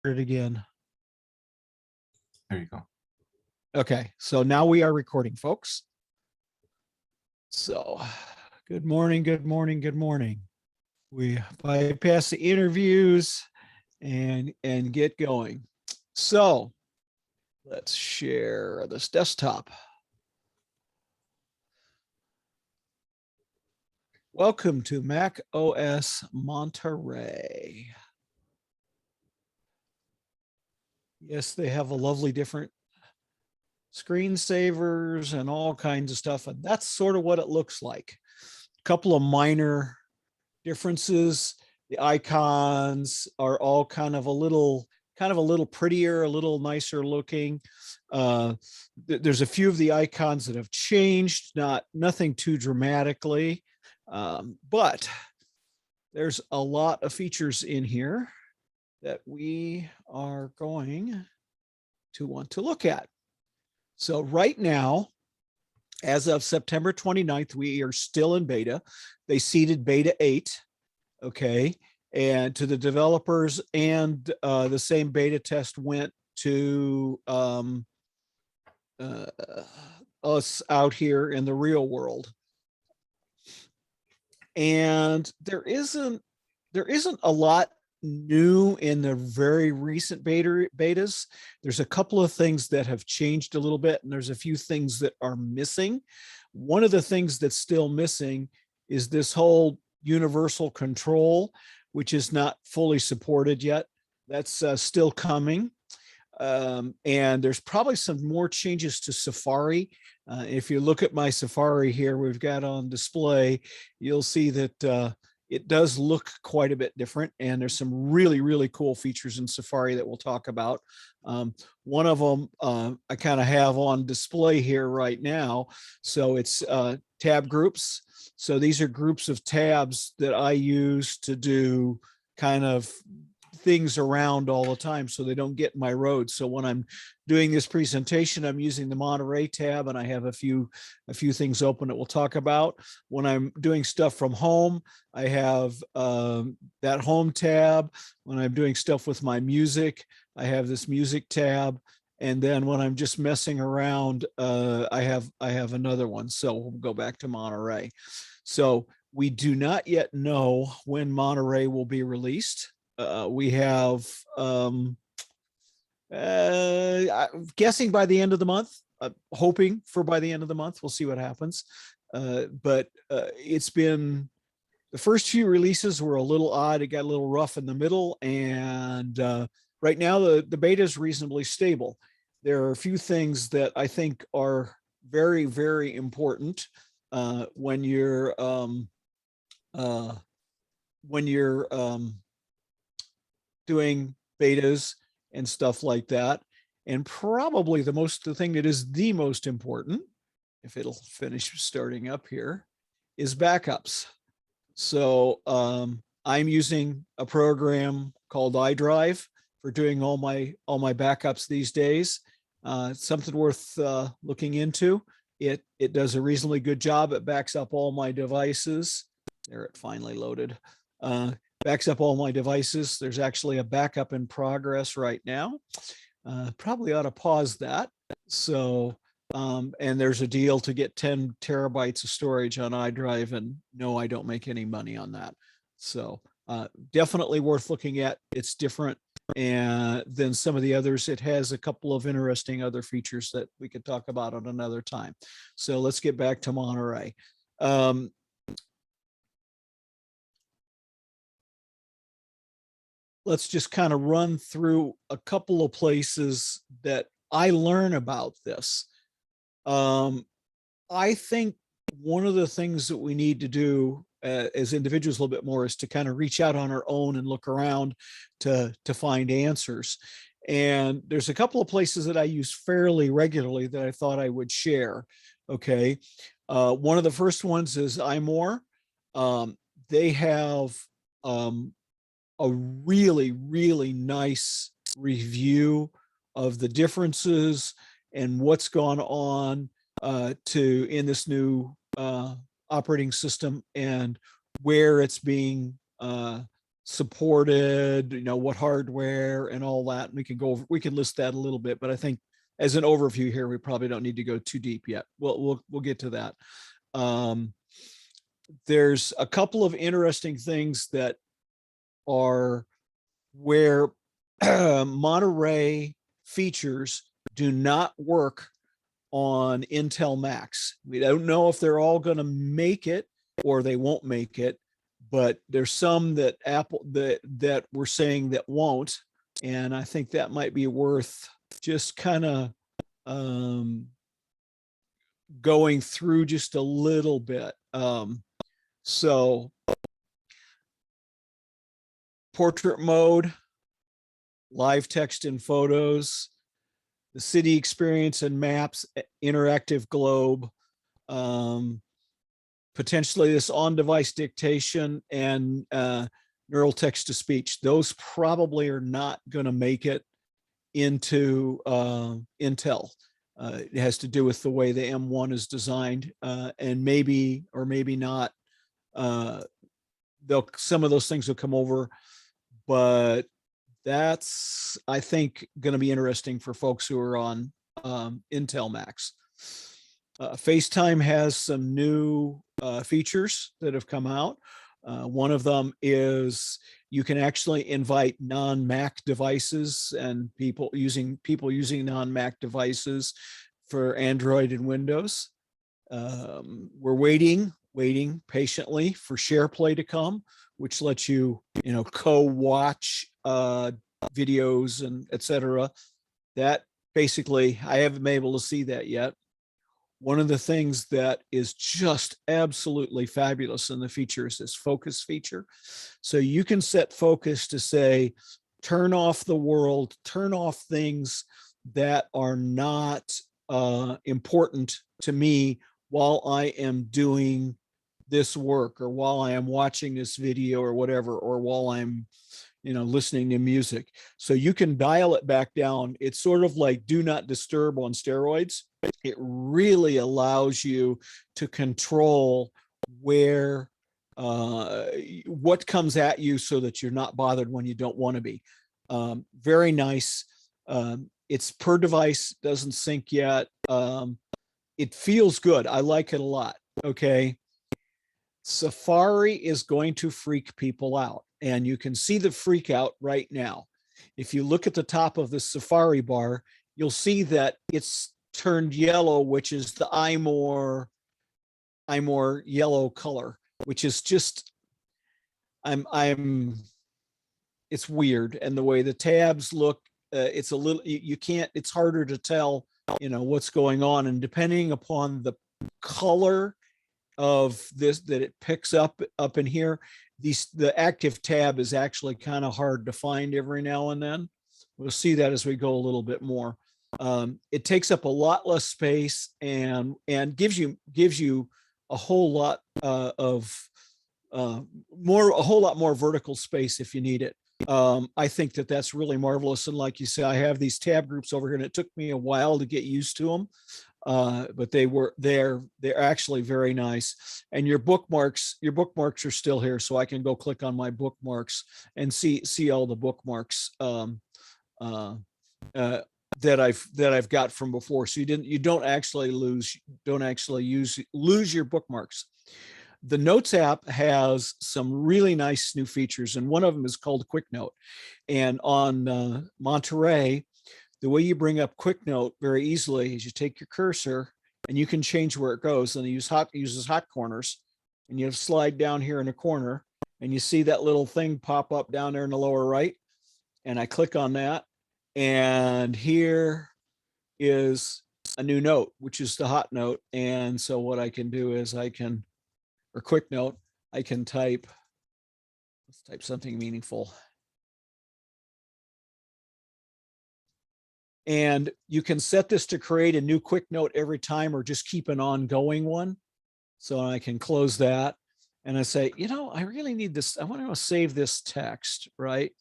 it again. There you go. Okay, so now we are recording, folks. So, good morning, good morning, good morning. We bypass the interviews and get going. So, let's share this desktop. Welcome to macOS Monterey. Yes, they have a lovely different screensavers and all kinds of stuff. And that's sort of what it looks like. A couple of minor differences. The icons are all kind of a little prettier, a little nicer looking. There's a few of the icons that have changed, nothing too dramatically, but there's a lot of features in here that we are going to want to look at. So right now, as of September 29th, we are still in beta. They seeded beta 8, okay? And to the developers, and the same beta test went to us out here in the real world. And there isn't a lot new in the very recent betas. There's a couple of things that have changed a little bit, and there's a few things that are missing. One of the things that's still missing is this whole universal control, which is not fully supported yet. That's still coming. And there's probably some more changes to Safari. If you look at my Safari here, we've got on display, you'll see that it does look quite a bit different, and there's some really, really cool features in Safari that we'll talk about. One of them I kind of have on display here right now. So it's tab groups. So these are groups of tabs that I use to do kind of things around all the time so they don't get in my road. So when I'm doing this presentation, I'm using the Monterey tab, and I have a few things open that we'll talk about. When I'm doing stuff from home, I have that home tab. When I'm doing stuff with my music, I have this music tab. And then when I'm just messing around, I have another one. So we'll go back to Monterey. So we do not yet know when Monterey will be released. We have, guessing by the end of the month, hoping for by the end of the month. We'll see what happens. But it's been, the first few releases were a little odd. It got a little rough in the middle. And right now, the beta is reasonably stable. There are a few things that I think are very, very important when you're doing betas and stuff like that. And probably the thing that is the most important, if it'll finish starting up here, is backups. So I'm using a program called iDrive for doing all my backups these days. It's something worth looking into. It does a reasonably good job. It backs up all my devices. There, it finally loaded. Backs up all my devices. There's actually a backup in progress right now. Probably ought to pause that. So, and there's a deal to get 10 terabytes of storage on iDrive, and no, I don't make any money on that. So definitely worth looking at. It's different than some of the others. It has a couple of interesting other features that we could talk about at another time. So let's get back to Monterey. Let's just kind of run through a couple of places that I learn about this. I think one of the things that we need to do as individuals a little bit more is to kind of reach out on our own and look around to find answers. And there's a couple of places that I use fairly regularly that I thought I would share. Okay. One of the first ones is iMore. They have a really, really nice review of the differences and what's gone on in this new operating system and where it's being supported, what hardware and all that. And we can list that a little bit, but I think as an overview here, we probably don't need to go too deep yet. We'll get to that. There's a couple of interesting things that are where Monterey features do not work on Intel Macs. We don't know if they're all going to make it or they won't make it, but there's some that Apple that we're saying that won't, and I think that might be worth just kind of going through just a little bit. So portrait mode, live text and photos, the city experience and maps, interactive globe, potentially this on-device dictation and neural text to speech. Those probably are not going to make it into Intel. It has to do with the way the M1 is designed, and maybe or maybe not. Some of those things will come over, but that's, I think, going to be interesting for folks who are on Intel Macs. FaceTime has some new features that have come out. One of them is you can actually invite non-Mac devices and people using non-Mac devices for Android and Windows. We're waiting patiently for SharePlay to come, which lets you, co-watch videos and etc. That basically, I haven't been able to see that yet. One of the things that is just absolutely fabulous in the feature is this focus feature. So you can set focus to say, turn off the world, turn off things that are not important to me while I am doing this work, or while I am watching this video or whatever, or while I'm listening to music. So you can dial it back down. It's sort of like do not disturb on steroids. It really allows you to control where what comes at you so that you're not bothered when you don't want to be. Very nice. It's per device, doesn't sync yet. It feels good. I like it a lot. Okay. Safari is going to freak people out, and you can see the freak out right now. If you look at the top of the Safari bar, you'll see that it's turned yellow, which is the iMore yellow color, which is just, it's weird. And the way the tabs look, it's a little, you can't, it's harder to tell, what's going on. And depending upon the color of this that it picks up in here, the active tab is actually kind of hard to find every now and then. We'll see that as we go a little bit more. It takes up a lot less space and gives you a whole lot more vertical space if you need it. I think that's really marvelous. And like you say, I have these tab groups over here, and it took me a while to get used to them. But they're actually very nice. And your bookmarks are still here, so I can go click on my bookmarks and see all the bookmarks that I've got from before. So you don't actually lose your bookmarks. The Notes app has some really nice new features, and one of them is called Quick Note. And on Monterey, the way you bring up Quick Note very easily is you take your cursor and you can change where it goes. And it uses hot corners, and you slide down here in a corner, and you see that little thing pop up down there in the lower right. And I click on that, and here is a new note, which is the hot note. And so what I can do is or Quick Note, I can let's type something meaningful. And you can set this to create a new Quick Note every time, or just keep an ongoing one. So I can close that, and I say, I really need this. I want to save this text, right?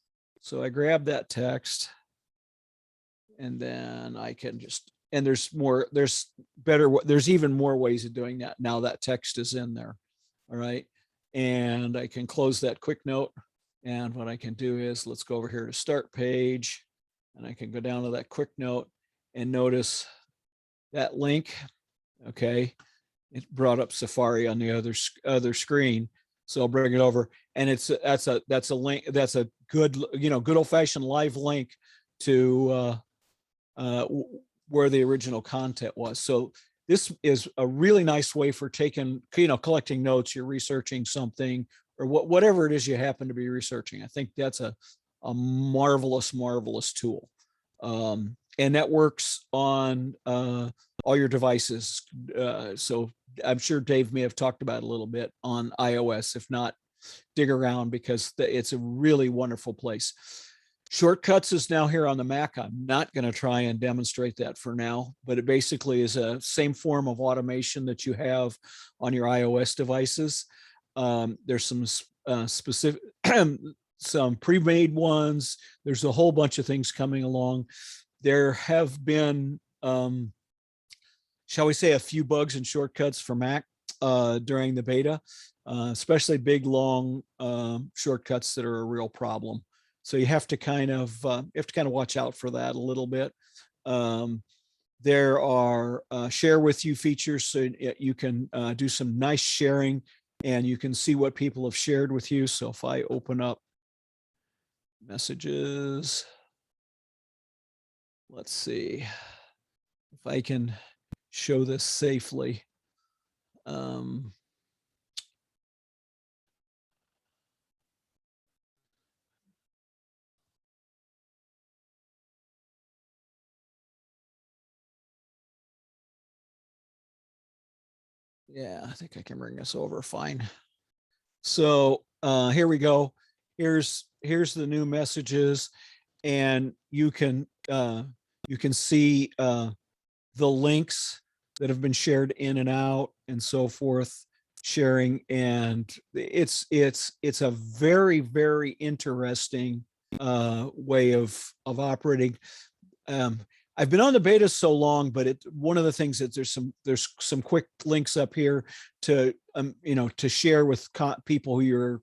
So I grab that text, and then I can and there's even more ways of doing that. Now that text is in there. All right. And I can close that Quick Note And what I can do is let's go over here to start page, and I can go down to that quick note and notice that link. Okay. It brought up Safari on the other screen. So I'll bring it over, and that's a link. That's a good, good old fashioned live link to where the original content was. So this is a really nice way for taking, collecting notes. You're researching something or whatever it is you happen to be researching. I think that's a marvelous, marvelous tool. And that works on all your devices. So I'm sure Dave may have talked about it a little bit on iOS. If not, dig around, because it's a really wonderful place. Shortcuts is now here on the Mac. I'm not going to try and demonstrate that for now, but it basically is a same form of automation that you have on your iOS devices. There's some specific, some pre-made ones. There's a whole bunch of things coming along. There have been, shall we say, a few bugs and shortcuts for Mac during the beta, especially big, long shortcuts that are a real problem. So you have to kind of watch out for that a little bit. There are share with you features, so you can do some nice sharing, and you can see what people have shared with you. So if I open up messages, let's see if I can show this safely. Yeah, I think I can bring this over fine. So here we go. Here's the new messages, and you can see the links that have been shared in and out and so forth, sharing. And it's a very, very interesting way of operating. I've been on the beta so long, but one of the things that there's some quick links up here to to share with people who you're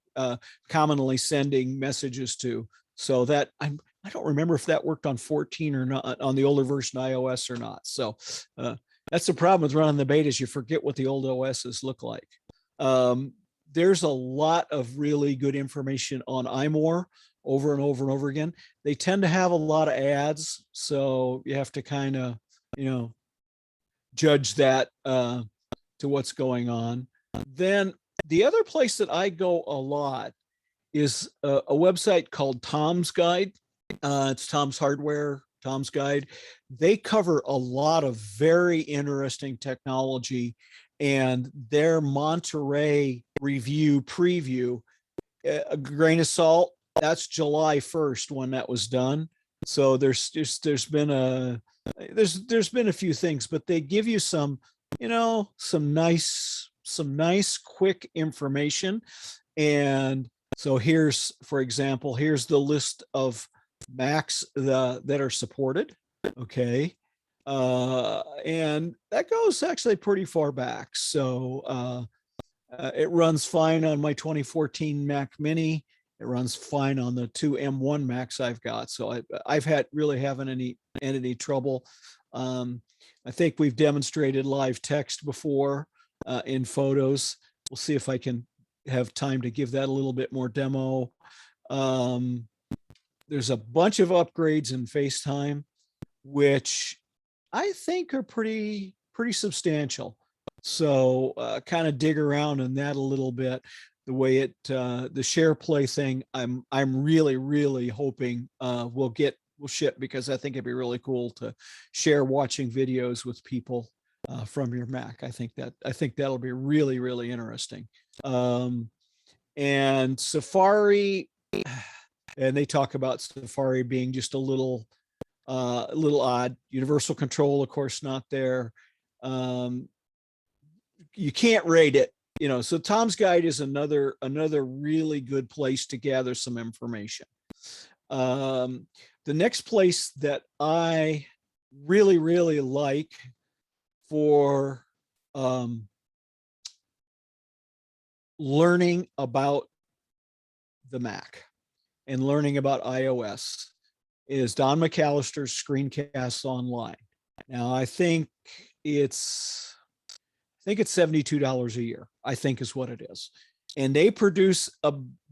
commonly sending messages to. So that I don't remember if that worked on 14 or not, on the older version of iOS or not. So that's the problem with running the betas. You forget what the old OSs look like. There's a lot of really good information on iMore over and over and over again. They tend to have a lot of ads, so you have to kind of, judge that to what's going on. Then the other place that I go a lot is a website called Tom's Guide. It's Tom's Hardware, Tom's Guide. They cover a lot of very interesting technology, and their Monterey review preview, a grain of salt, that's July 1st when that was done. So there's been a few things, but they give you some nice quick information. And so here's, for example, here's the list of Macs that are supported. Okay. And that goes actually pretty far back. So it runs fine on my 2014 Mac Mini. It runs fine on the two M1 Macs I've got. So I've haven't any trouble. I think we've demonstrated live text before in photos. We'll see if I can have time to give that a little bit more demo. There's a bunch of upgrades in FaceTime, which I think are pretty substantial. So kind of dig around in that a little bit. The way the share play thing, I'm really hoping will ship, because I think it'd be really cool to share watching videos with people from your Mac. I think that'll be really interesting. And Safari, and they talk about Safari being just a little odd. Universal control, of course, not there. You can't rate it. So Tom's Guide is another really good place to gather some information. The next place that I really like for learning about the Mac and learning about iOS is Don McAllister's Screencasts Online. Now, I think it's $72 a year, I think is what it is. And they produce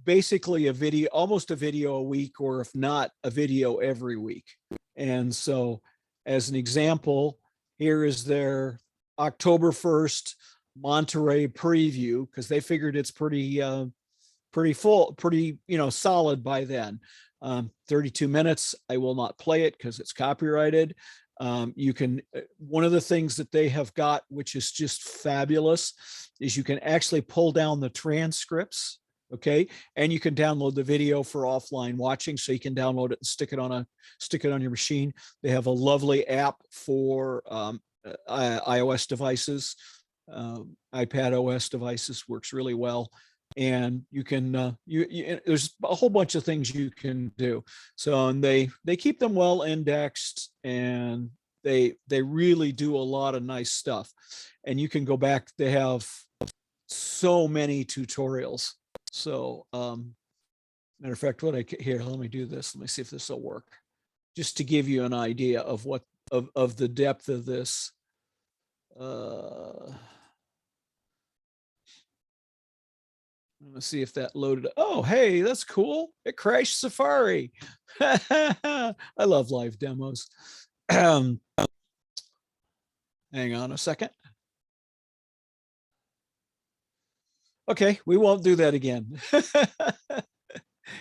basically a video, almost a video a week, or if not a video every week. And so as an example, here is their October 1st Monterey preview, because they figured it's pretty full, pretty, solid by then. 32 minutes. I will not play it because it's copyrighted. You can, one of the things that they have got, which is just fabulous, is you can actually pull down the transcripts. Okay. And you can download the video for offline watching. So you can download it and stick it on your machine. They have a lovely app for iOS devices, iPad OS devices, works really well. And you can there's a whole bunch of things you can do. So, and they keep them well indexed, and they really do a lot of nice stuff. And you can go back, they have so many tutorials. So matter of fact, here, let me do this, let me see if this will work, just to give you an idea of what of the depth of this. Let's see if that loaded. Oh, hey, that's cool. It crashed Safari. I love live demos. Hang on a second. Okay, we won't do that again.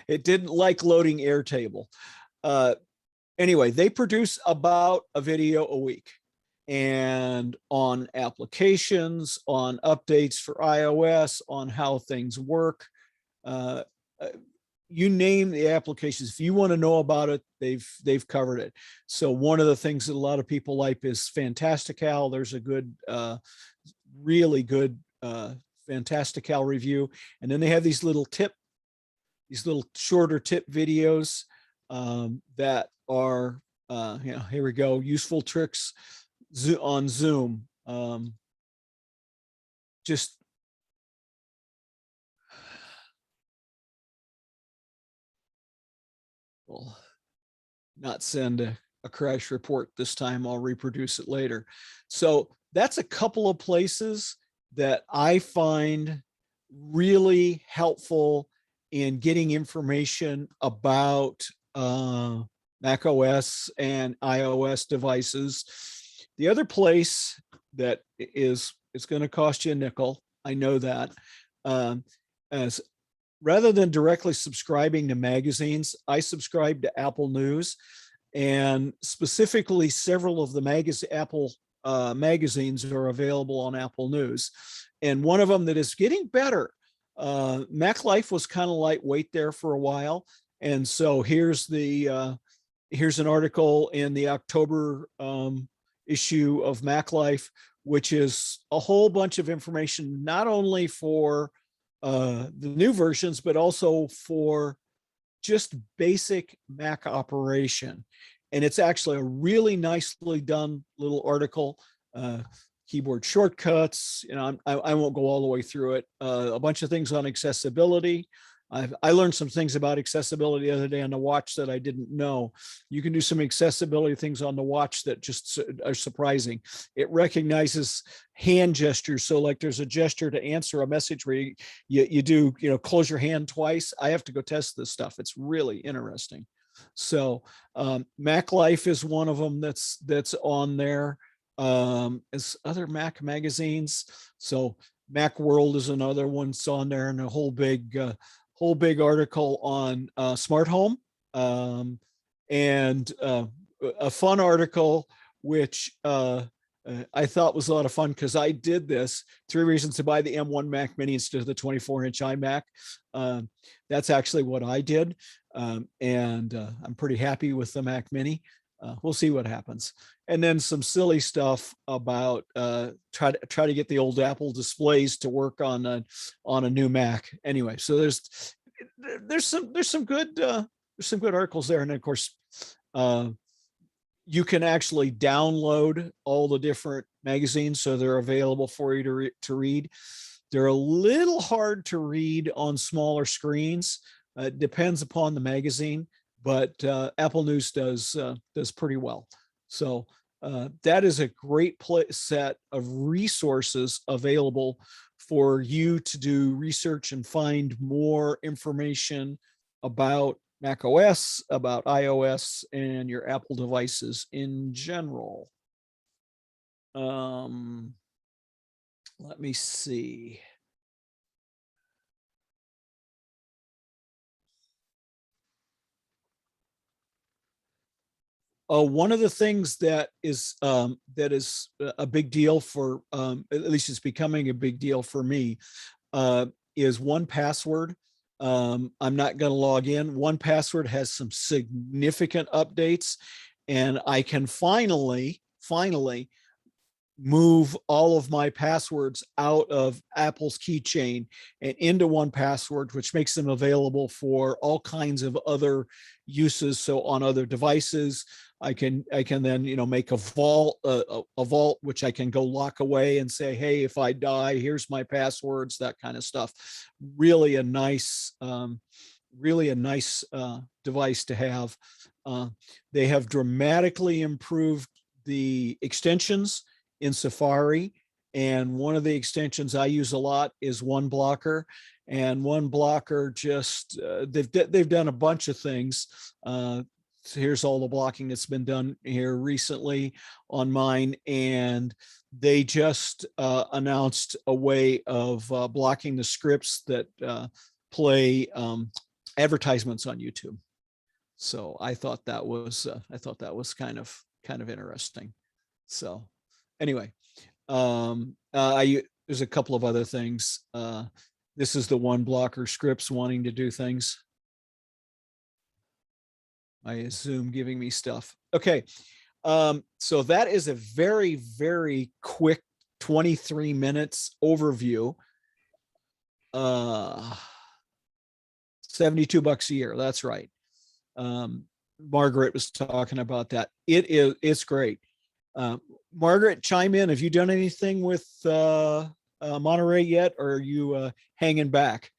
It didn't like loading Airtable. Anyway, they produce about a video a week, and on applications, on updates for iOS, on how things work. You name the applications. If you want to know about it, they've covered it. So one of the things that a lot of people like is Fantastical. There's a good, really good Fantastical review. And then they have these little shorter tip videos that are, here we go, useful tricks on Zoom. Just will not send a crash report this time. I'll reproduce it later. So that's a couple of places that I find really helpful in getting information about macOS and iOS devices. The other place that is, it's going to cost you a nickel, I know that, as rather than directly subscribing to magazines, I subscribe to Apple News, and specifically several of the Apple magazines are available on Apple News. And one of them that is getting better, Mac Life was kind of lightweight there for a while. And so here's an article in the October issue of Mac Life, which is a whole bunch of information, not only for the new versions, but also for just basic Mac operation. And it's actually a really nicely done little article. Keyboard shortcuts, I won't go all the way through it. A bunch of things on accessibility. I learned some things about accessibility the other day on the watch that I didn't know. You can do some accessibility things on the watch that just are surprising. It recognizes hand gestures. So like there's a gesture to answer a message where you do, close your hand twice. I have to go test this stuff. It's really interesting. So Mac Life is one of them that's on there. As other Mac magazines. So Mac World is another one that's on there, and a whole big article on smart home, and a fun article which I thought was a lot of fun, because I did this 3 reasons to buy the M1 Mac Mini instead of the 24-inch iMac. That's actually what I did, and I'm pretty happy with the Mac Mini. We'll see what happens. And then some silly stuff about try to get the old Apple displays to work on a new Mac. Anyway, so there's some good articles there. And of course, you can actually download all the different magazines, so they're available for you to read. They're a little hard to read on smaller screens, It depends upon the magazine, but Apple News does pretty well. So that is a great set of resources available for you to do research and find more information about macOS, about iOS, and your Apple devices in general. Let me see. One of the things that is a big deal for, at least it's becoming a big deal for me, is 1Password. I'm not going to log in. 1Password has some significant updates, and I can finally move all of my passwords out of Apple's keychain and into 1Password, which makes them available for all kinds of other uses. So on other devices, I can then, you know, make a vault which I can go lock away and say, hey, if I die, here's my passwords, that kind of stuff. Really a nice device to have. They have dramatically improved the extensions in Safari, and one of the extensions I use a lot is OneBlocker. And OneBlocker just they've done a bunch of things. So here's all the blocking that's been done here recently on mine, and they just announced a way of blocking the scripts that play advertisements on YouTube. So I thought that was kind of interesting. So anyway, there's a couple of other things. This is the OneBlocker scripts wanting to do things. I assume giving me stuff. Okay. So that is a very, very quick 23 minutes overview. $72 a year. That's right. Margaret was talking about that. It's great. Margaret, chime in. Have you done anything with Monterey yet, or are you hanging back?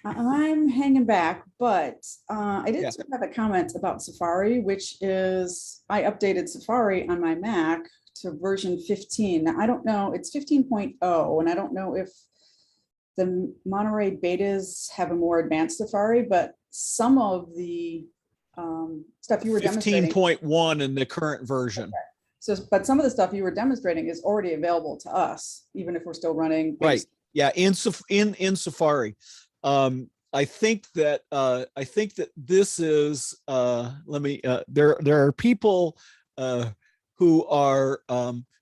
I'm hanging back, but I did have a comment about Safari, which is I updated Safari on my Mac to version 15. Now, I don't know, it's 15.0, and I don't know if the Monterey betas have a more advanced Safari, but some of the stuff you were demonstrating. 15.1 in the current version. Okay. So, but some of the stuff you were demonstrating is already available to us, even if we're still running. Right. Yeah. In Safari. I think that this is there are people who are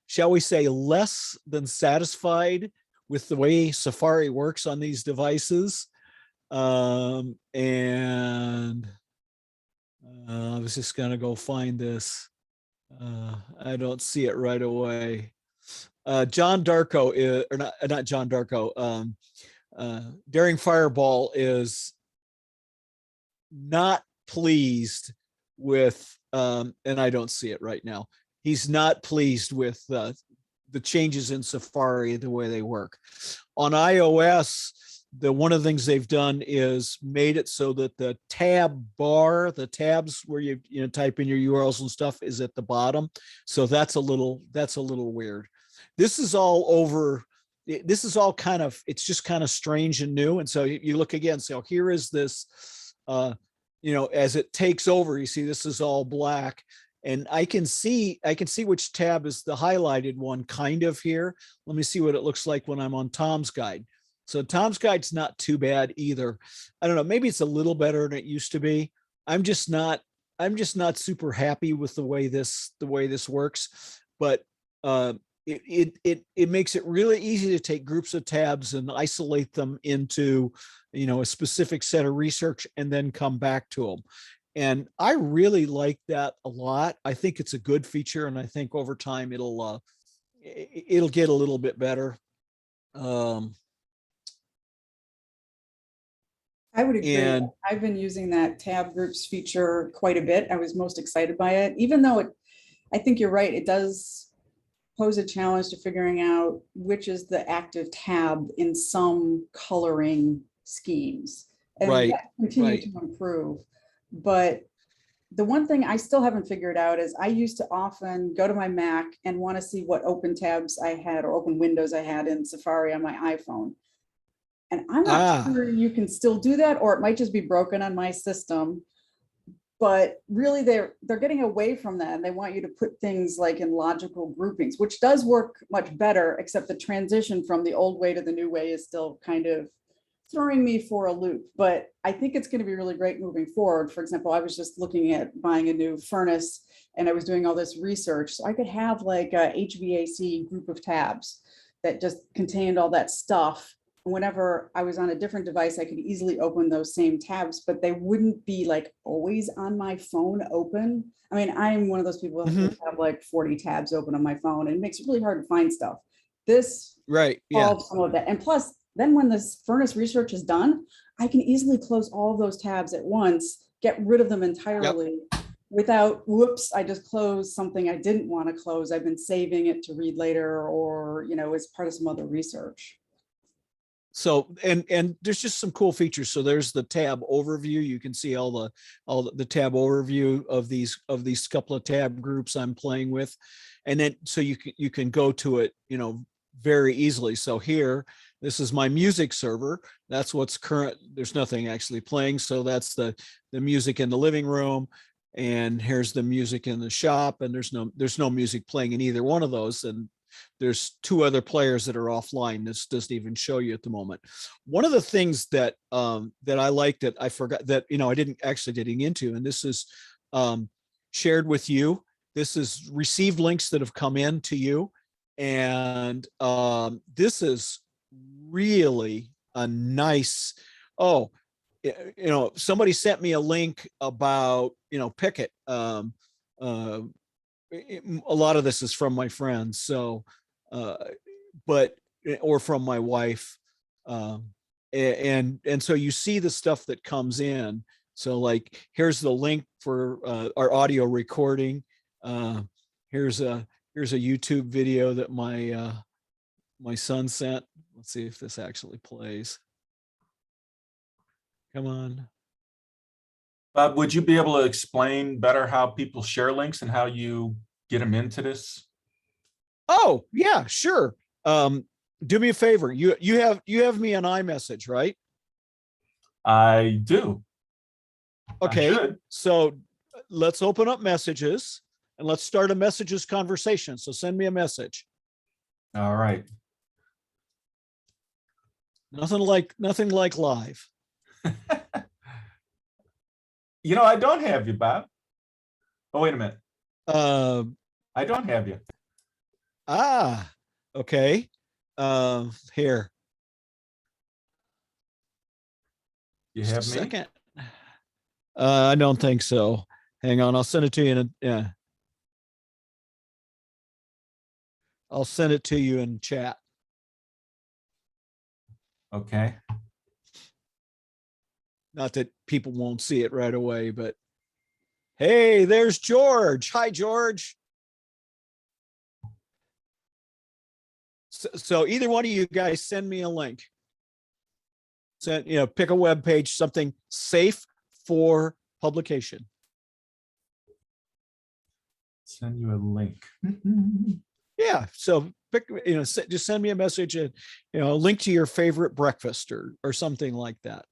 shall we say less than satisfied with the way Safari works on these devices, and I was just gonna go find this. I don't see it right away. John Darko is, or not John Darko. Daring Fireball is not pleased with, and I don't see it right now. He's not pleased with the changes in Safari, the way they work. On iOS, one of the things they've done is made it so that the tab bar, the tabs where you type in your URLs and stuff, is at the bottom. So that's a little weird. This is all over. This is all kind of, it's just kind of strange and new. And so you look again, so here is this, as it takes over, you see this is all black, and I can see which tab is the highlighted one kind of here. Let me see what it looks like when I'm on Tom's guide. So Tom's guide's not too bad either. I don't know, maybe it's a little better than it used to be. I'm just not super happy with the way this works, but it makes it really easy to take groups of tabs and isolate them into, a specific set of research and then come back to them. And I really like that a lot. I think it's a good feature, and I think over time it'll get a little bit better. I would agree. And I've been using that tab groups feature quite a bit. I was most excited by it, even though I think you're right. It does pose a challenge to figuring out which is the active tab in some coloring schemes. And Right, that continue right. to improve. But the one thing I still haven't figured out is I used to often go to my Mac and want to see what open tabs I had or open windows I had in Safari on my iPhone. And I'm not Ah, sure you can still do that, or it might just be broken on my system. But really they're getting away from that, and they want you to put things like in logical groupings, which does work much better, except the transition from the old way to the new way is still kind of throwing me for a loop. But I think it's going to be really great moving forward. For example, I was just looking at buying a new furnace, and I was doing all this research, so I could have like a HVAC group of tabs that just contained all that stuff. Whenever I was on a different device, I could easily open those same tabs, but they wouldn't be like always on my phone open. I mean, I'm one of those people who mhm, have like 40 tabs open on my phone, and it makes it really hard to find stuff. This right. Yeah. solves some of that. And plus, then when this furnace research is done, I can easily close all of those tabs at once, get rid of them Yep. entirely without, whoops, I just closed something I didn't want to close. I've been saving it to read later, or, as part of some other research. So, and there's just some cool features. So there's the tab overview. You can see all the tab overview of these couple of tab groups I'm playing with. And then so you can go to it, very easily. So here, this is my music server. That's what's current. There's nothing actually playing. So that's the music in the living room. And here's the music in the shop. And there's no music playing in either one of those. And there's two other players that are offline. This doesn't even show you at the moment. One of the things that I like that I forgot that I didn't actually getting into, and this is shared with you. This is received links that have come in to you, and this is really a nice. Oh, somebody sent me a link about Pickett. A lot of this is from my friends, so uh but or from my wife, and so you see the stuff that comes in. So like here's the link for our audio recording. uh here's a YouTube video that my son sent. Let's see if this actually plays. Come on. Bob, would you be able to explain better how people share links and how you get them into this? Oh yeah, sure. Do me a favor. You have me on iMessage, right? I do. I Okay. should. So let's open up messages and let's start a messages conversation. So send me a message. All right. Nothing like live. I don't have you, Bob. Oh, wait a minute. Uh, I don't have you. okay. Here. You Just a have me? second. I don't think so. Hang on. I'll send it to you yeah. I'll send it to you in chat. Okay. Not that people won't see it right away, but hey, there's George. Hi, George. So either one of you guys send me a link. Send, pick a web page, something safe for publication. Send you a link. Yeah. So pick, just send me a message and, a link to your favorite breakfast or something like that.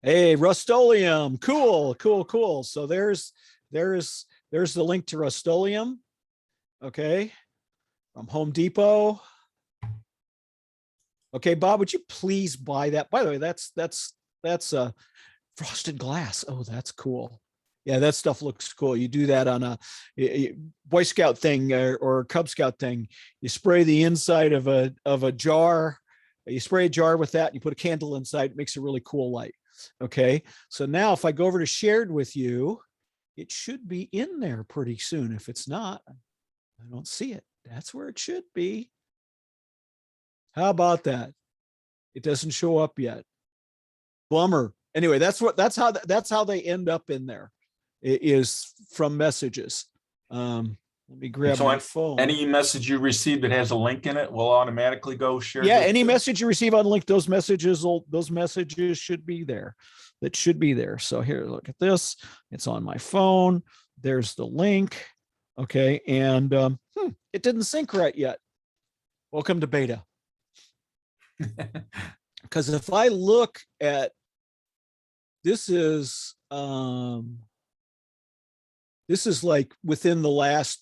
Hey, Rust-Oleum. Cool. So there's the link to Rust-Oleum. Okay. From Home Depot. Okay, Bob, would you please buy that? By the way, that's frosted glass. Oh, that's cool. Yeah, that stuff looks cool. You do that on a Boy Scout thing or Cub Scout thing. You spray the inside of a jar. You spray a jar with that. And you put a candle inside. It makes a really cool light. Okay, so now if I go over to shared with you, it should be in there pretty soon. If it's not, I don't see it. That's where it should be. How about that? It doesn't show up yet. Bummer. Anyway, that's how they end up in there. is from messages. Let me grab so my phone. Any message you receive that has a link in it will automatically go share. Yeah, any message you receive on link, those messages should be there. That should be there. So here, look at this. It's on my phone. There's the link. Okay, and it didn't sync right yet. Welcome to beta. Because if I look at this is like within the last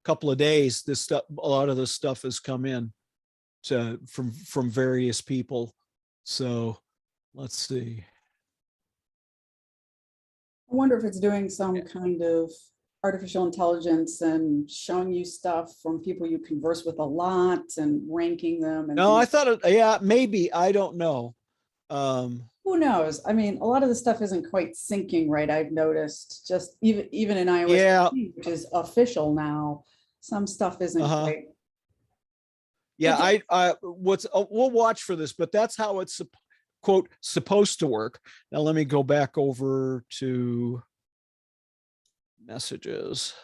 couple of days, this stuff, a lot of this stuff has come in from various people. So let's see. I wonder if it's doing some kind of artificial intelligence and showing you stuff from people you converse with a lot and ranking them. And No, I thought, yeah, maybe, I don't know. Who knows? I mean, a lot of the stuff isn't quite syncing right. I've noticed just even in iOS, Yeah. 15, which is official now, some stuff isn't quite. Yeah, we'll watch for this, but that's how it's quote supposed to work. Now let me go back over to messages.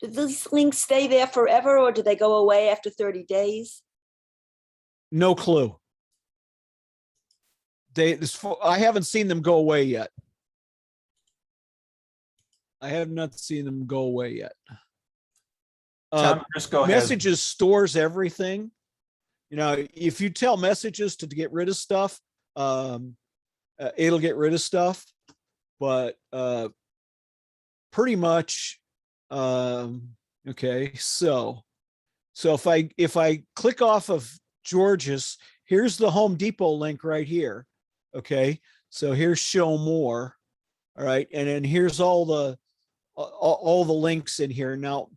Do these links stay there forever, or do they go away after 30 days? No clue. I haven't seen them go away yet. I have not seen them go away yet. Tom Briscoe Messages stores everything. If you tell messages to get rid of stuff, it'll get rid of stuff. But pretty much, okay. So if I click off of George's, here's the Home Depot link right here. Okay, so here's show more. All right, and then here's all the links in here. Now,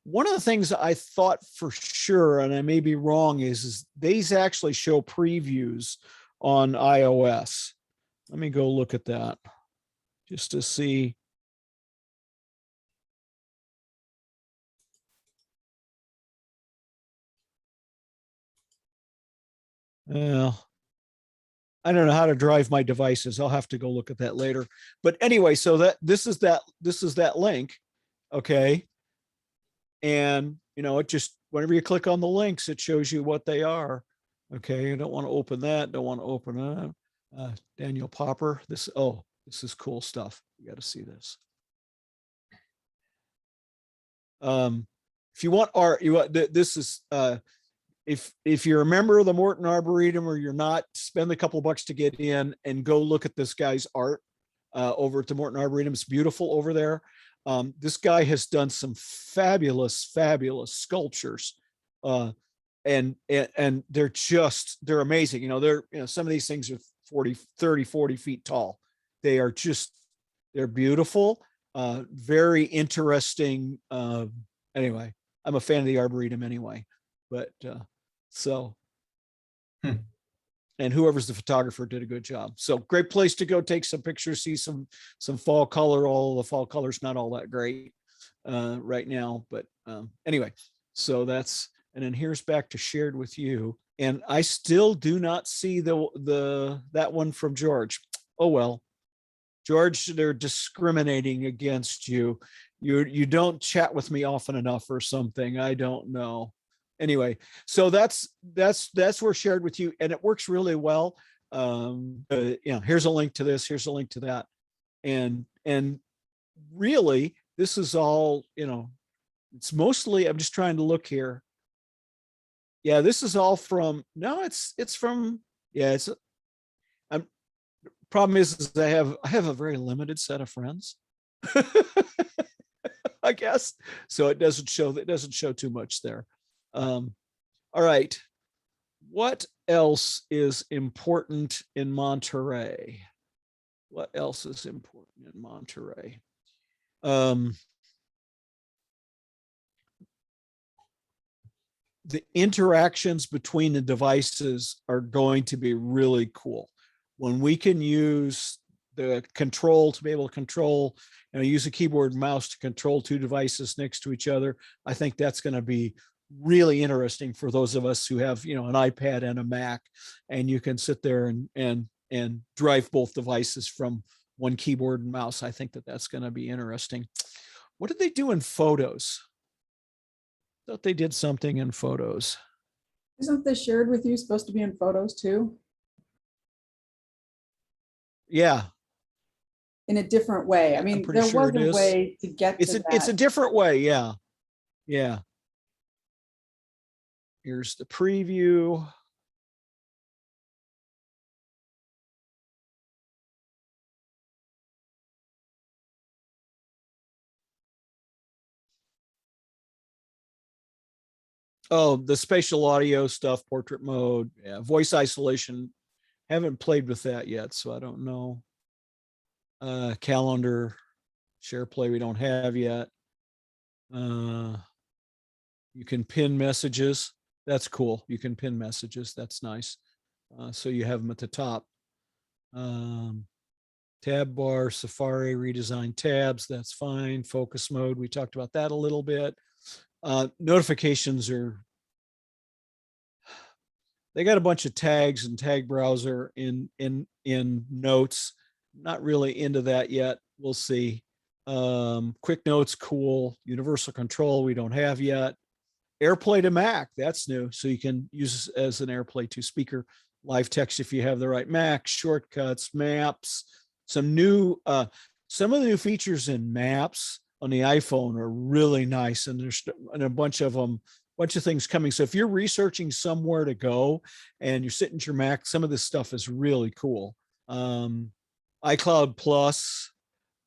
one of the things I thought for sure, and I may be wrong, is these actually show previews on iOS. Let me go look at that just to see. Well, I don't know how to drive my devices. I'll have to go look at that later. But anyway, so this is that link. Okay. And it just, whenever you click on the links, it shows you what they are. Okay. You don't want to open that. Don't want to open that. Daniel Popper. This is cool stuff. You got to see this. If you want art, this is, if you're a member of the Morton Arboretum or you're not, spend a couple bucks to get in and go look at this guy's art over at the Morton Arboretum. It's beautiful over there. This guy has done some fabulous sculptures, and they're amazing. Some of these things are 30-40 feet tall. They're beautiful, very interesting. Anyway, I'm a fan of the Arboretum anyway, but and whoever's the photographer did a good job. So great place to go take some pictures, see some fall color. All the fall color's not all that great right now, but anyway, so that's, and then here's back to shared with you. And I still do not see that one from George. Oh, well, George, they're discriminating against you. You don't chat with me often enough or something. I don't know. Anyway, so that's where shared with you, and it works really well. Here's a link to this, here's a link to that, and really this is all, it's mostly, I'm just trying to look here. Yeah, this is all from, no, it's from, yeah, problem is I have a very limited set of friends. I guess. So it doesn't show too much there. All right. What else is important in Monterey? What else is important in Monterey? The interactions between the devices are going to be really cool. When we can use the control to be able to control, use a keyboard and mouse to control two devices next to each other, I think that's going to be really interesting for those of us who have, an iPad and a Mac, and you can sit there and drive both devices from one keyboard and mouse. I think that that's going to be interesting. What did they do in photos? Thought they did something in photos. Isn't the shared with you supposed to be in photos too? Yeah, In a different way. I mean, pretty there sure was it a is. way to get to it's a that. different way. Yeah. Yeah. Here's the preview. Oh, the spatial audio stuff, portrait mode, yeah, voice isolation. Haven't played with that yet, so I don't know. Calendar, share play we don't have yet. You can pin messages. That's cool. You can pin messages. That's nice. So you have them at the top. Tab bar, Safari, redesign tabs. That's fine. Focus mode. We talked about that a little bit. Notifications are, they got a bunch of tags and tag browser in notes. Not really into that yet. We'll see. Quick notes, cool. Universal control, we don't have yet. AirPlay to Mac, that's new. So you can use it as an AirPlay to speaker. Live text if you have the right Mac, shortcuts, maps, some of the new features in maps on the iPhone are really nice. And there's a bunch of things coming. So if you're researching somewhere to go and you're sitting at your Mac, some of this stuff is really cool. iCloud Plus,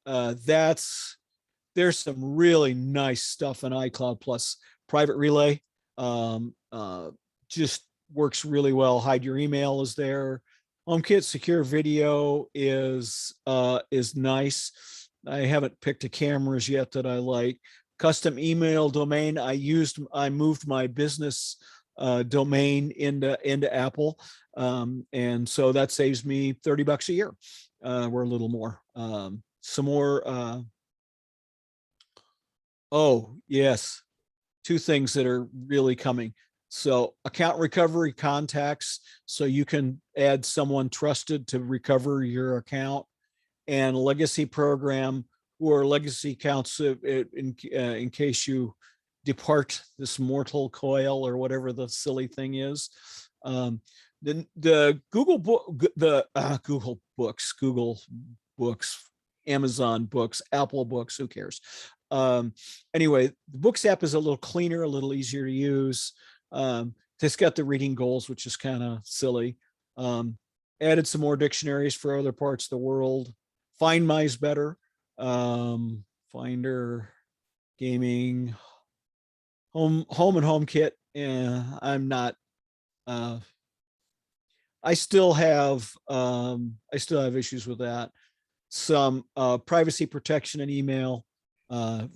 there's some really nice stuff in iCloud Plus. Private relay, just works really well. Hide your email is there. HomeKit secure video is nice. I haven't picked a cameras yet that I like. Custom email domain. I moved my business domain into Apple. And so that saves me $30 a year. We're a little more. Some more. Oh, yes. Two things that are really coming. So account recovery contacts, so you can add someone trusted to recover your account, and legacy program, or legacy accounts in case you depart this mortal coil or whatever the silly thing is. The Google Books, Amazon Books, Apple Books, who cares? Anyway, the Books app is a little cleaner, a little easier to use. It's got the reading goals, which is kind of silly. Added some more dictionaries for other parts of the world. Find My is better. Finder, gaming, home and HomeKit. I'm not. I still have issues with that. Some privacy protection in email,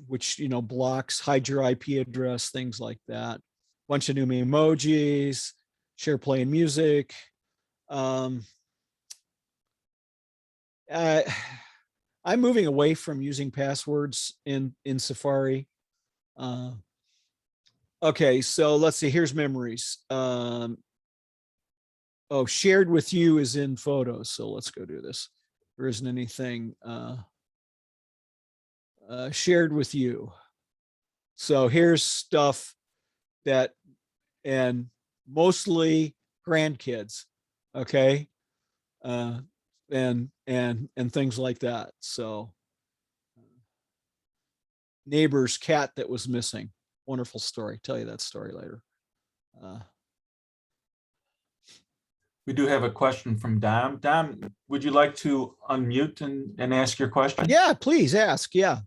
which blocks, hide your IP address, things like that. Bunch of new emojis, share play and music. I'm moving away from using passwords in Safari. Okay, so let's see. Here's memories. Shared with you is in photos. So let's go do this. There isn't anything shared with you. So here's stuff that, and mostly grandkids, okay, and things like that. So neighbor's cat that was missing, wonderful story. Tell you that story later. We do have a question from Dam. Dam, would you like to unmute and ask your question? Yeah, please ask. Yeah.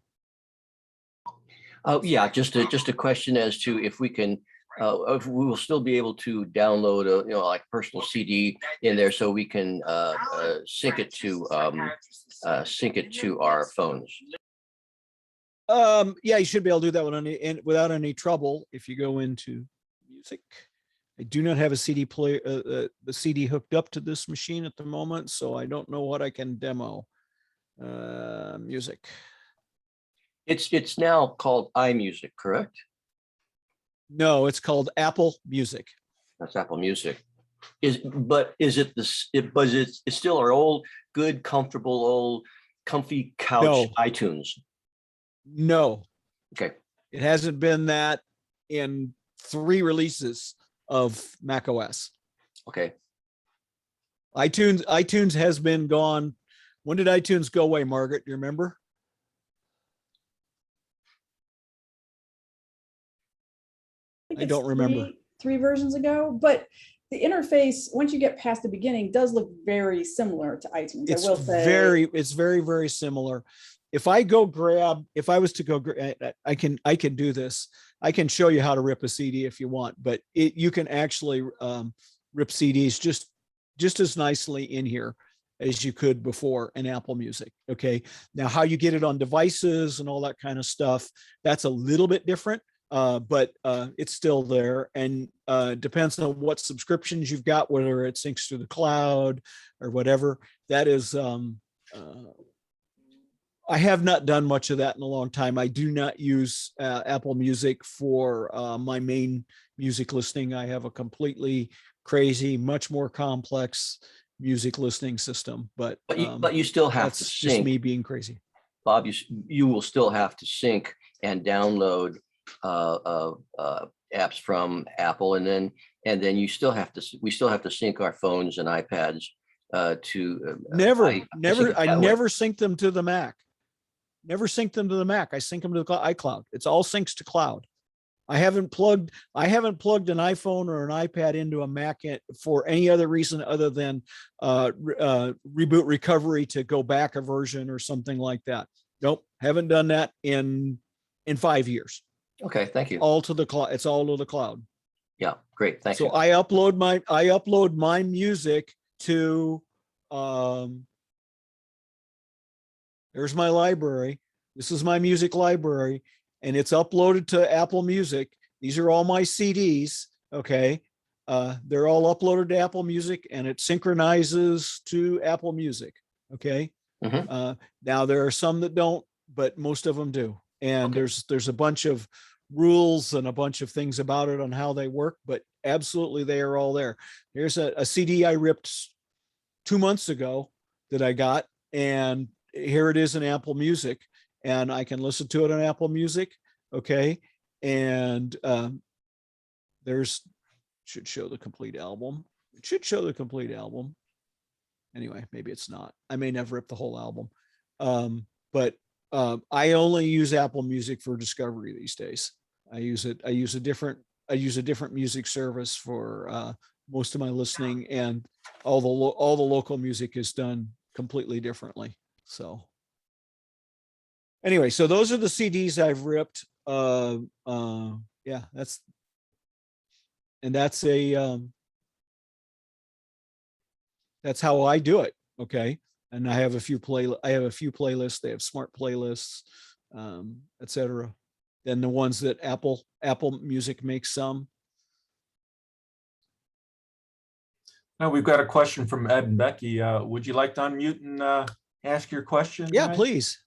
Yeah, just a question as to if we can, if we will still be able to download a like personal CD in there, so we can sync it to our phones. Yeah, you should be able to do that without any trouble. If you go into music, I do not have a CD player, the CD hooked up to this machine at the moment, so I don't know what I can demo. Music. It's now called iMusic, correct? No, it's called Apple Music. That's Apple Music. It's still our old, good, comfortable old comfy couch No. iTunes? No, Okay. it hasn't been that in 3 releases of macOS. Okay. iTunes has been gone. When did iTunes go away, Margaret? Do you remember? think I it's don't remember. three versions ago, but the interface, once you get past the beginning, does look very similar to iTunes. I will say. It's very, very similar. If I was to go, I can do this. I can show you how to rip a CD if you want, but you can actually rip CDs just as nicely in here as you could before in Apple Music. Okay. Now, how you get it on devices and all that kind of stuff, that's a little bit different. But it's still there, and depends on what subscriptions you've got, whether it syncs to the cloud or whatever. That is, I have not done much of that in a long time. I do not use Apple Music for my main music listening. I have a completely crazy, much more complex music listening system. But you still have that's to just sync. me being crazy. Bob, you will still have to sync and download apps from Apple, and then we still have to sync our phones and iPads to I way. never sync them to the Mac. Never sync them to the Mac. I sync them to the iCloud. It's all syncs to cloud. I haven't plugged an iPhone or an iPad into a Mac for any other reason other than reboot recovery to go back a version or something like that. Nope, haven't done that in 5 years. Okay, thank you. All to the cloud. It's all to the cloud. Yeah, great. Thank you. So I upload my music to there's my library. This is my music library, and it's uploaded to Apple Music. These are all my CDs. Okay. They're all uploaded to Apple Music, and it synchronizes to Apple Music. Okay. Mhm. Now there are some that don't, but most of them do. And Okay. there's a bunch of rules and a bunch of things about it on how they work, but absolutely they are all there. Here's a CD I ripped 2 months ago that I got, and here it is in Apple Music, and I can listen to it on Apple Music. Okay. And should show the complete album. It should show the complete album. Anyway, maybe it's not. I may never rip the whole album. But I only use Apple Music for discovery these days. I use a different music service for most of my listening, and all the local music is done completely differently. So anyway, so those are the CDs I've ripped. Yeah, that's how I do it. Okay. And I have a few playlists. They have smart playlists, etc. Then the ones that Apple Music makes some. Now we've got a question from Ed and Becky. Would you like to unmute and ask your question? Yeah, guys? please.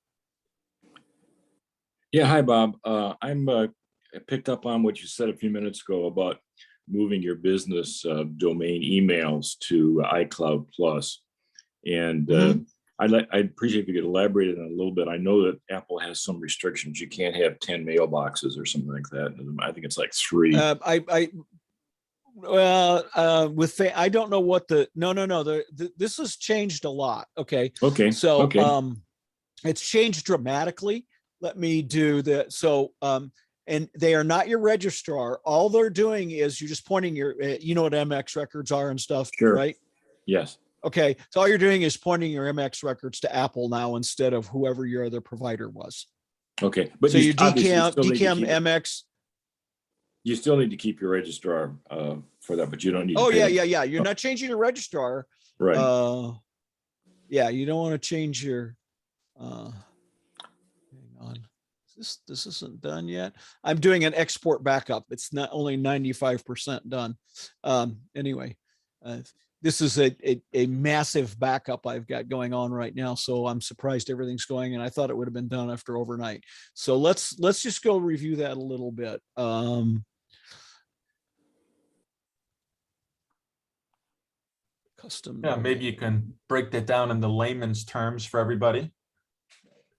Yeah, hi, Bob. I picked up on what you said a few minutes ago about moving your business domain emails to iCloud Plus. And I'd appreciate if you could elaborate on it a little bit. I know that Apple has some restrictions. You can't have 10 mailboxes or something like that. I think it's like 3. I don't know what this has changed a lot. Okay. Okay. So okay. It's changed dramatically. Let me do that. So and they are not your registrar. All they're doing is you're just pointing you know what MX records are and stuff, Sure. right? Yes. Okay. So all you're doing is pointing your MX records to Apple now instead of whoever your other provider was. Okay. But so you decam MX. You still need to keep your registrar for that, but you don't need Oh, to pay. yeah. You're not changing your registrar. Right. Yeah, you don't want to change your hang on. This isn't done yet. I'm doing an export backup. It's not only 95% done. Anyway, this is a massive backup I've got going on right now. So I'm surprised everything's going, and I thought it would have been done after overnight. So let's just go review that a little bit. Custom. Yeah, maybe you can break that down into layman's terms for everybody.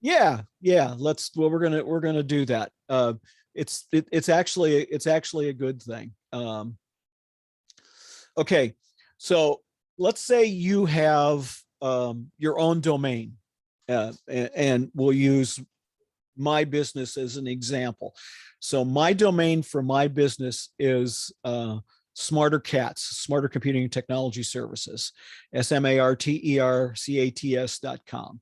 Yeah, yeah. Well, we're gonna do that. It's actually a good thing. Okay, so let's say you have your own domain, and we'll use my business as an example. So my domain for my business is Smarter Cats, Smarter Computing and Technology Services, SMARTERCATS.com.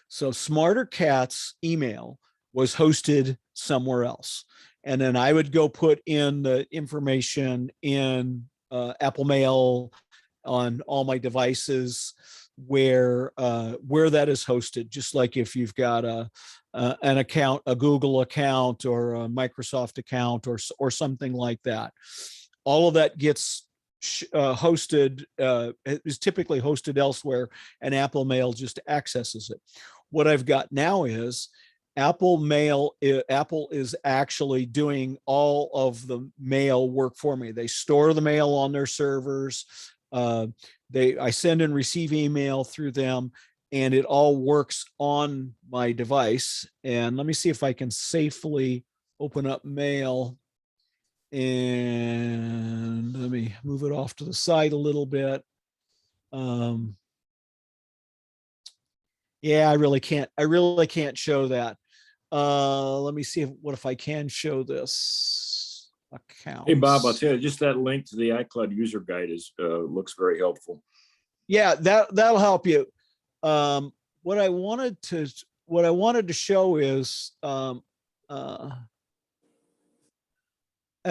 So Smarter Cats email was hosted somewhere else. And then I would go put in the information in Apple Mail on all my devices where that is hosted, just like if you've got an account, a Google account or a Microsoft account or something like that. All of that gets hosted, is typically hosted elsewhere, and Apple Mail just accesses it. What I've got now is Apple is actually doing all of the mail work for me. They store the mail on their servers. I send and receive email through them, and it all works on my device. And let me see if I can safely open up mail, and let me move it off to the side a little bit. Yeah, I really can't show that. Let me see what if I can show this account. Hey, Bob, I'll tell you, just that link to the iCloud user guide looks very helpful. Yeah, that'll help you. What I wanted to show is I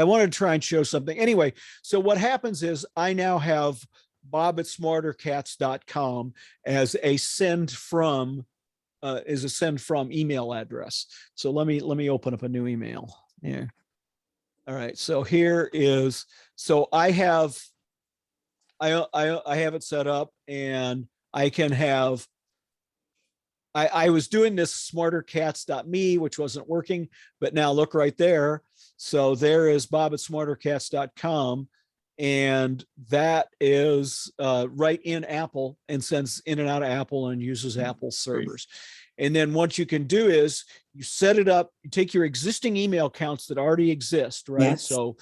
wanted to try and show something. Anyway, so what happens is I now have bob@smartercats.com as a send from email address. So let me open up a new email here. All right, so here is, so I have it set up, and I can have, I was doing this smartercats.me, which wasn't working, but now look right there. So there is bob@smartercats.com, and that is right in Apple and sends in and out of Apple and uses Apple servers. And then what you can do is you set it up, you take your existing email accounts that already exist, right? Yes. So,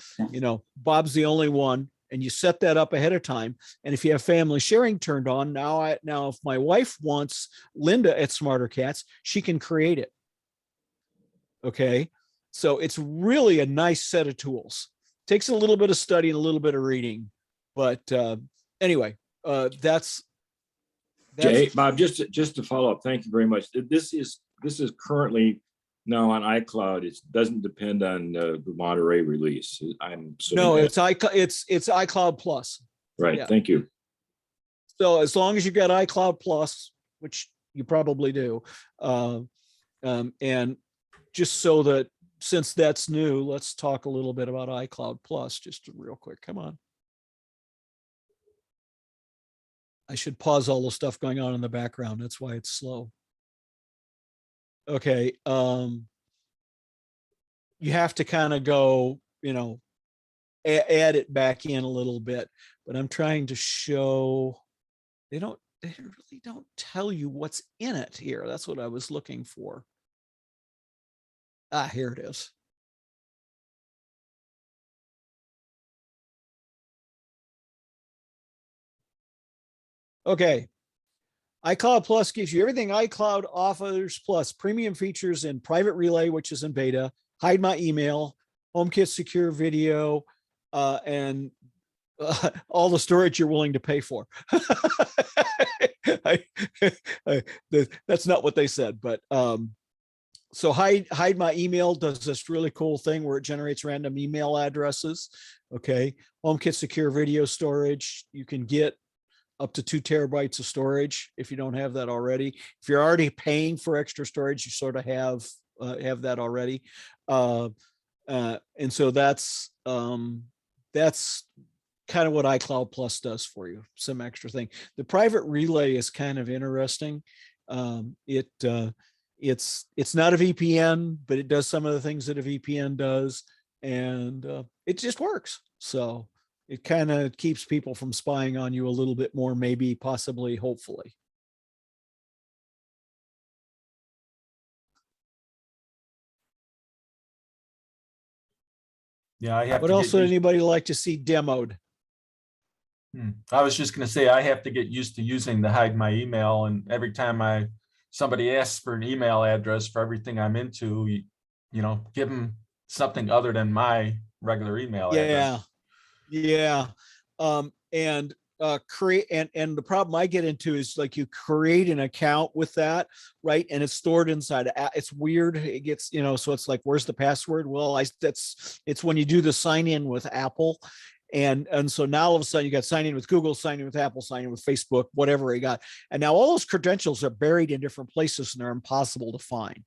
Bob's the only one, and you set that up ahead of time. And if you have family sharing turned on, now if my wife wants Linda at Smarter Cats, she can create it. Okay. So it's really a nice set of tools. Takes a little bit of study and a little bit of reading, but anyway, that's Jay, Bob, just to follow up, thank you very much. This is currently now on iCloud. It doesn't depend on the Monterey release. I'm no, it's iCloud Plus. Right. Yeah. Thank you. So as long as you've got iCloud Plus, which you probably do, and just so that, since that's new, let's talk a little bit about iCloud Plus just real quick. Come on. I should pause all the stuff going on in the background. That's why it's slow. Okay. You have to kind of go, add it back in a little bit, but I'm trying to show, they really don't tell you what's in it here. That's what I was looking for. Here it is. Okay. iCloud Plus gives you everything iCloud offers, plus premium features in Private Relay, which is in beta, Hide My Email, HomeKit Secure Video, and all the storage you're willing to pay for. That's not what they said, but so Hide My Email does this really cool thing where it generates random email addresses. Okay. HomeKit Secure Video storage, you can get up to 2 terabytes of storage if you don't have that already. If you're already paying for extra storage, you sort of have that already. And so that's kind of what iCloud Plus does for you, some extra thing. The Private Relay is kind of interesting. It's not a VPN, but it does some of the things that a VPN does, and it just works. So it kind of keeps people from spying on you a little bit more, maybe, possibly, hopefully. Yeah, I have What to else get would used. anybody like to see demoed? I was just gonna say, I have to get used to using the hide my email, and every time somebody asks for an email address for everything I'm into, give them something other than my regular email Yeah, address. yeah. And create and the problem I get into is like you create an account with that, right? And it's stored inside. It's weird. It gets, so it's like, where's the password? Well, it's when you do the sign in with Apple. And so now all of a sudden you got sign in with Google, sign in with Apple, sign in with Facebook, whatever you got. And now all those credentials are buried in different places and they're impossible to find.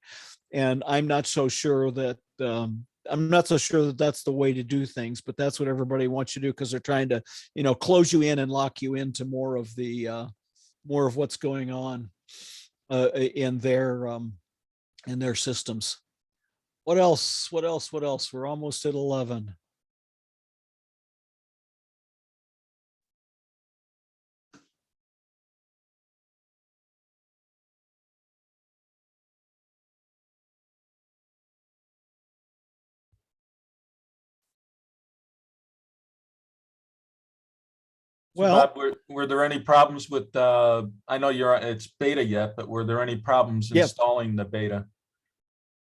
And I'm not so sure that that's the way to do things, but that's what everybody wants you to do because they're trying to, close you in and lock you into more of what's going on in their systems. What else? What else? What else? We're almost at 11. So Well, Bob, were there any problems with, I know it's beta yet, but were there any problems yeah. installing the beta?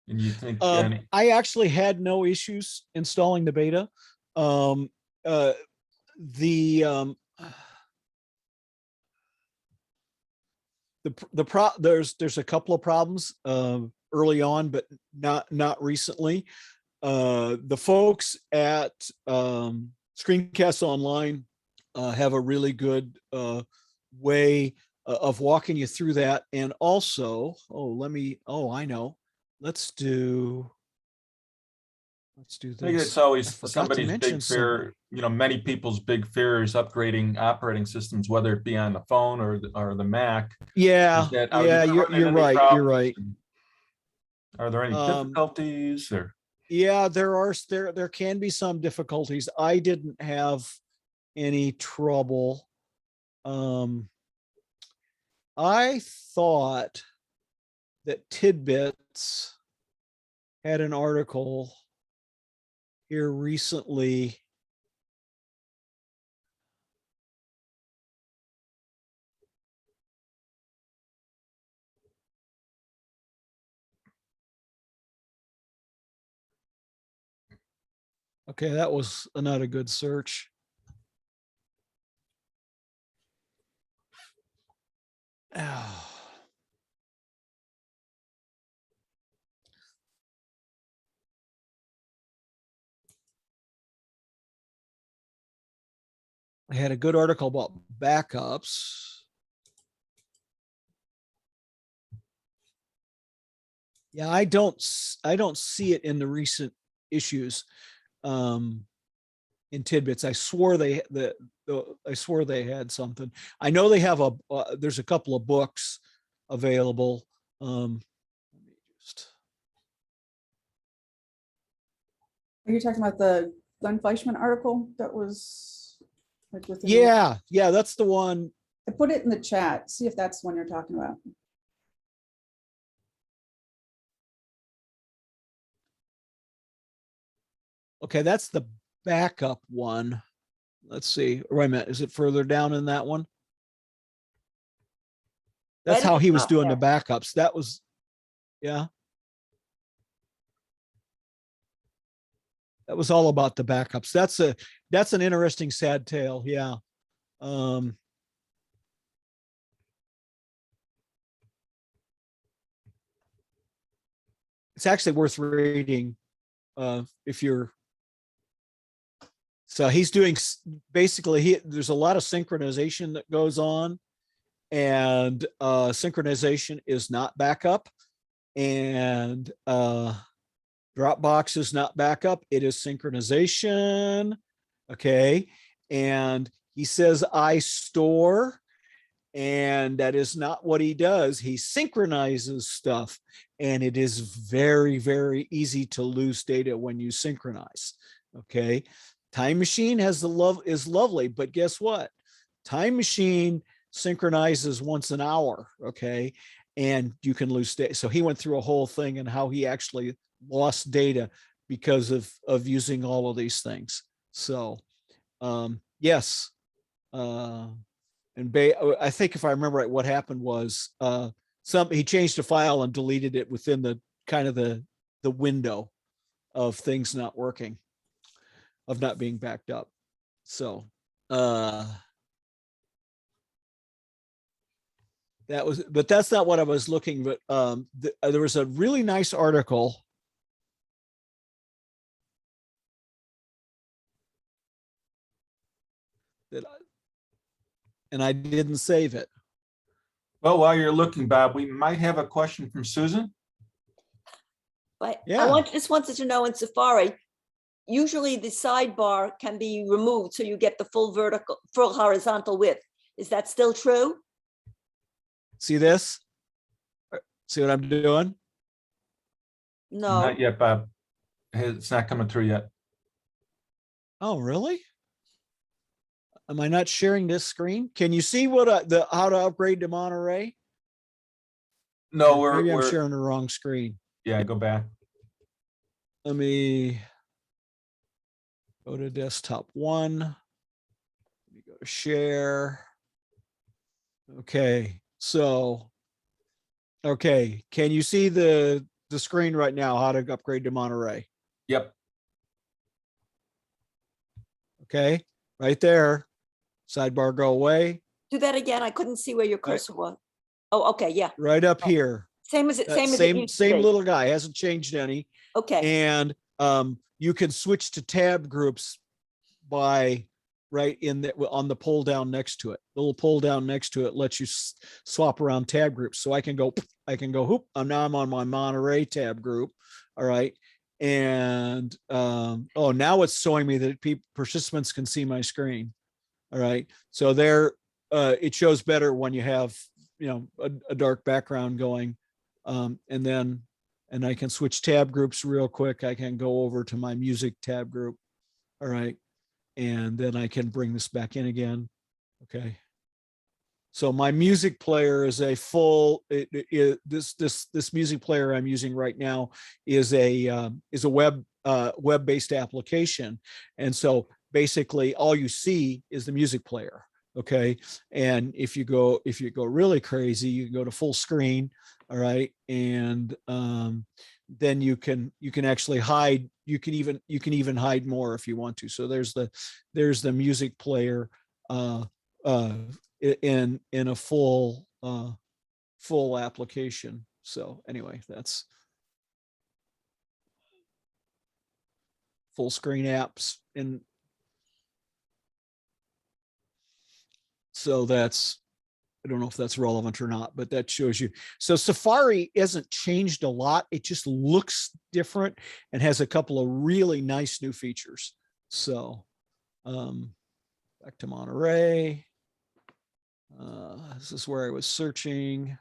And you think any? I actually had no issues installing the beta. Um, uh, the um, there's a couple of problems early on, but not recently. The folks at Screencast Online have a really good way of walking you through that. And also, I know. Let's do I think this. it's always I forgot to somebody's mention big fear, many people's big fear is upgrading operating systems, whether it be on the phone or the Mac. Yeah, Is that, are you yeah, running you're into any right. You're problems? right. Are there any difficulties or? Yeah, there can be some difficulties. I didn't have any trouble. I thought that Tidbits had an article here recently. Okay, that was not a good search. Oh. I had a good article about backups. Yeah, I don't see it in the recent issues in Tidbits. I swore they had something. I know they have there's a couple of books available. Let me just. Are you talking about the Glenn Fleischman article that was like within? Yeah, that's the one. I put it in the chat. See if that's the one you're talking about. Okay, that's the backup one. Let's see. Wait a minute. Is it further down in that one? That's Right at how the he was top doing there. the backups. That was, yeah. That was all about the backups. That's an interesting sad tale. Yeah. It's actually worth reading if you're. So he's doing basically there's a lot of synchronization that goes on, and synchronization is not backup, and Dropbox is not backup. It is synchronization. Okay. And he says, I store, and that is not what he does. He synchronizes stuff, and it is very, very easy to lose data when you synchronize. Okay. Time Machine is lovely, but guess what? Time Machine synchronizes once an hour. Okay. And you can lose data. So he went through a whole thing and how he actually lost data because of using all of these things. So, yes. And I think if I remember right, what happened was he changed a file and deleted it within the kind of the window of things not working, of not being backed up. So but that's not what I was looking. But there was a really nice article. And I didn't save it. Well, while you're looking, Bob, we might have a question from Susan. But Yeah. just wanted to know in Safari, usually the sidebar can be removed so you get the full horizontal width. Is that still true? See this? See what I'm doing? No. Not yet, Bob. It's not coming through yet. Oh, really? Am I not sharing this screen? Can you see what how to upgrade to Monterey? No, Maybe I'm we're sharing the wrong screen. yeah, go back. Let me go to desktop 1. Let me go to share. Okay, so okay, can you see the screen right now? How to upgrade to Monterey? Yep. Okay, right there. Sidebar go away. Do that again. I couldn't see where your cursor was. Oh, okay, yeah. Right up here. Same as it That used to same be. little guy, hasn't changed any. Okay, And you can switch to tab groups by right in the on the pull down next to it. The little pull down next to it lets you swap around tab groups. So I can go hoop. Now I'm on my Monterey tab group. All right. And oh, now it's showing me that participants can see my screen. All right. So there it shows better when you have, you know, a dark background going. And I can switch tab groups real quick. I can go over to my music tab group. All right. And then I can bring this back in again. Okay. So my music player is a full, this music player I'm using right now is a web-based application. And so basically all you see is the music player. Okay. And if you go really crazy, you can go to full screen. All right. And then you can actually hide, you can even hide more if you want to. So there's the music player in a full application. So anyway, that's full screen apps. And so that's, I don't know if that's relevant or not, but that shows you. So Safari hasn't changed a lot. It just looks different and has a couple of really nice new features. So back to Monterey. This is where I was searching.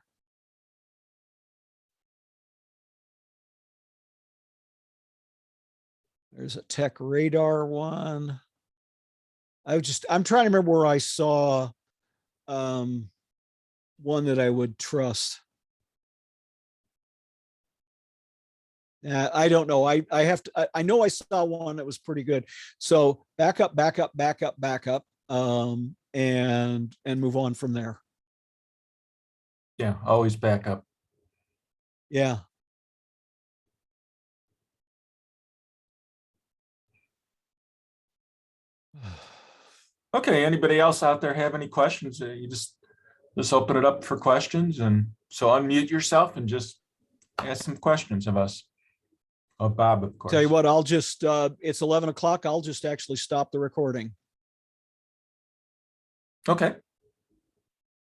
There's a tech radar one. I'm trying to remember where I saw one that I would trust. I don't know. I have to, I know I saw one that was pretty good. So back up, and move on from there. Yeah, always back up. Yeah. Okay, anybody else out there have any questions? You just open it up for questions, and so unmute yourself and just ask some questions of us. Of Bob, of course. Tell you what, I'll just it's 11 o'clock. I'll just actually stop the recording. Okay.